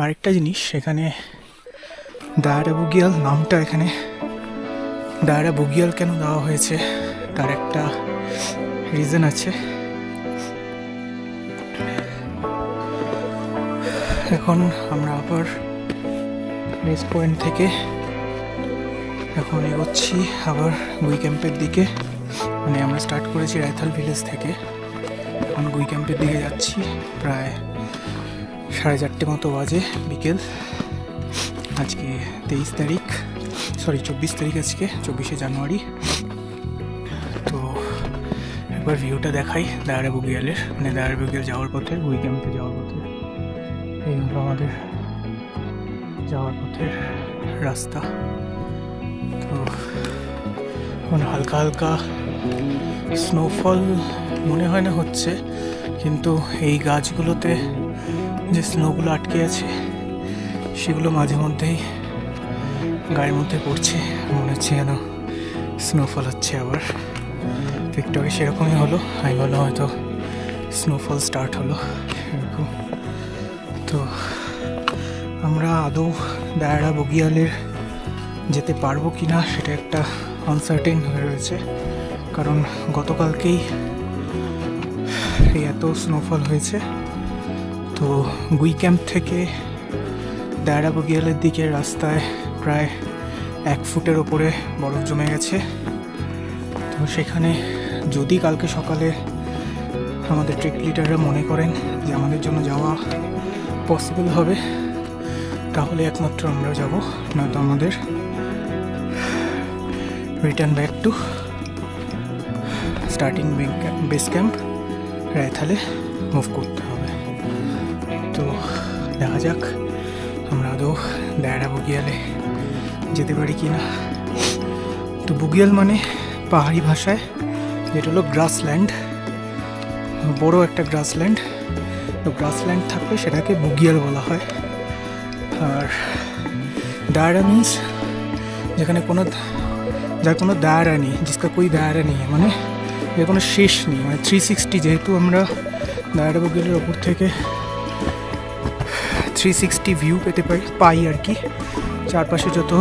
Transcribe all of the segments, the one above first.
আরেকটা জিনিস, এখানে দায়রা বুগিয়াল নামটা এখানে দায়রা বুগিয়াল কেন দেওয়া হয়েছে তার একটা রিজন আছে। এখন আমরা আবার রেস পয়েন্ট থেকে এখন এগোচ্ছি আবার গুই ক্যাম্পের দিকে। মানে আমরা স্টার্ট করেছি রায়থাল ভিলেজ থেকে, এখন গুই ক্যাম্পের দিকে যাচ্ছি। প্রায় 4:30 মতো বাজে বিকেল। আজকে 24 তারিখ। আজকে 24শে জানুয়ারি। তো একবার ভিউটা দেখাই দায়রা বুগিয়ালের, মানে দায়রা বুগিয়াল যাওয়ার পথে, গুই ক্যাম্পে যাওয়ার পথে। এই হলো আমাদের যাওয়ার পথের রাস্তা। তো এখন হালকা হালকা স্নোফল মনে হয় না হচ্ছে, কিন্তু এই গাছগুলোতে যে স্নোগুলো আটকে আছে সেগুলো মাঝে মধ্যেই গায়ের মধ্যে পড়ছে, মনে হচ্ছে যেন স্নোফল হচ্ছে। আবার টিকটকে সেরকমই হলো, আমি বললাম হয়তো স্নোফল স্টার্ট হলো এরকম। তো আমরা আদৌ দায়রা বুগিয়ালের যেতে পারবো কি না সেটা একটা আনসার্টেন হয়ে রয়েছে, কারণ গতকালকেই এত স্নোফল হয়েছে। তো গুই ক্যাম্প থেকে দায়রা বুগিয়ালের দিকে রাস্তায় প্রায় 1 ফুটের ওপরে বরফ জমে গেছে। তো সেখানে যদি কালকে সকালে আমাদের ট্রেক লিডাররা মনে করেন যে আমাদের জন্য যাওয়া পসিবল হবে, তাহলে একমাত্র আমরা যাব, নয়তো আমাদের return back to starting base camp রায়থালে মুভ করতে হবে। তো দেখা যাক আমরা আদৌ দায়রা বুগিয়ালে যেতে পারি কি না। তো বুগিয়াল মানে পাহাড়ি ভাষায় যেটা হলো গ্রাসল্যান্ড, বড় একটা গ্রাসল্যান্ড। তো গ্রাসল্যান্ড থাকলে সেটাকে বুগিয়াল বলা হয়। আর দায়রা মিন্স যেখানে যার কোনো দায়রা নেই, जिसका कोई दायरा नहीं है, মানে এর কোনো শেষ নেই। মানে 360, যেহেতু আমরা দায়রা বুগিয়ালের ওপর থেকে 360 ভিউ পেতে পাই আর কি। চারপাশে যত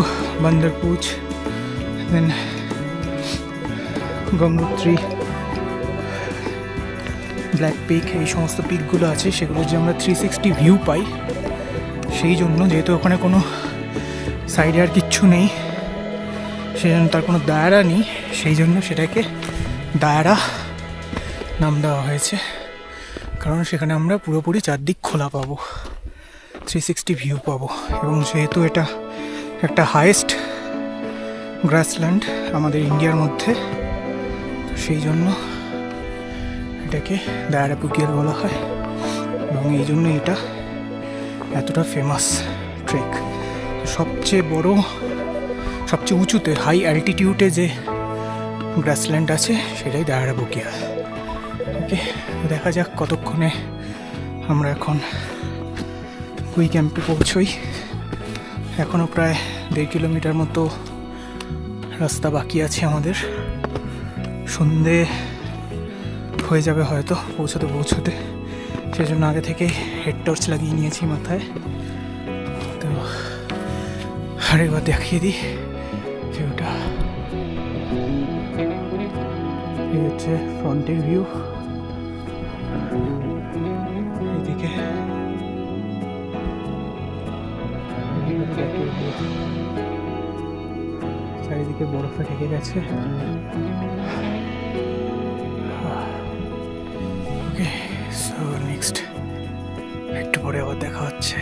বান্দরপুচ, দেন গঙ্গোত্রী, ব্ল্যাক পিক, এই সমস্ত পিকগুলো আছে, সেগুলো যে আমরা 360 ভিউ পাই, সেই জন্য যেহেতু ওখানে কোনো সাইডে আর কিচ্ছু নেই, সেই জন্য তার কোনো দায়রা নেই, সেই জন্য সেটাকে দায়রা নাম দেওয়া হয়েছে। কারণ সেখানে আমরা পুরোপুরি চারদিক খোলা পাবো, 360 ভিউ পাবো। এবং যেহেতু এটা একটা হাইয়েস্ট গ্রাসল্যান্ড আমাদের ইন্ডিয়ার মধ্যে, সেই জন্য এটাকে দায়রা বুগিয়াল বলা হয়। এবং এই জন্য এটা এতটা ফেমাস ট্রেক। সবচেয়ে বড়, সবচেয়ে উঁচুতে, হাই অ্যালটিটিউডে যে গ্রাসল্যান্ড আছে সেটাই দায়রা বুগিয়াল। ওকে, দেখা যাক কতক্ষণে আমরা এখন গুই ক্যাম্পে পৌঁছই। এখনও প্রায় 1.5 কিলোমিটার মতো রাস্তা বাকি আছে আমাদের। সন্ধে হয়ে যাবে হয়তো পৌঁছতে, সেই জন্য আগে থেকে হেড টর্চ লাগিয়ে নিয়েছি মাথায়। তো আরেকবার দেখিয়ে দিই যে ওটা এই হচ্ছে ফ্রন্টের ভিউ। এদিকে চারিদিকে বরফে ঢেকে গেছে। ওকে, সো নেক্সট একটু পরে আবার দেখা হচ্ছে।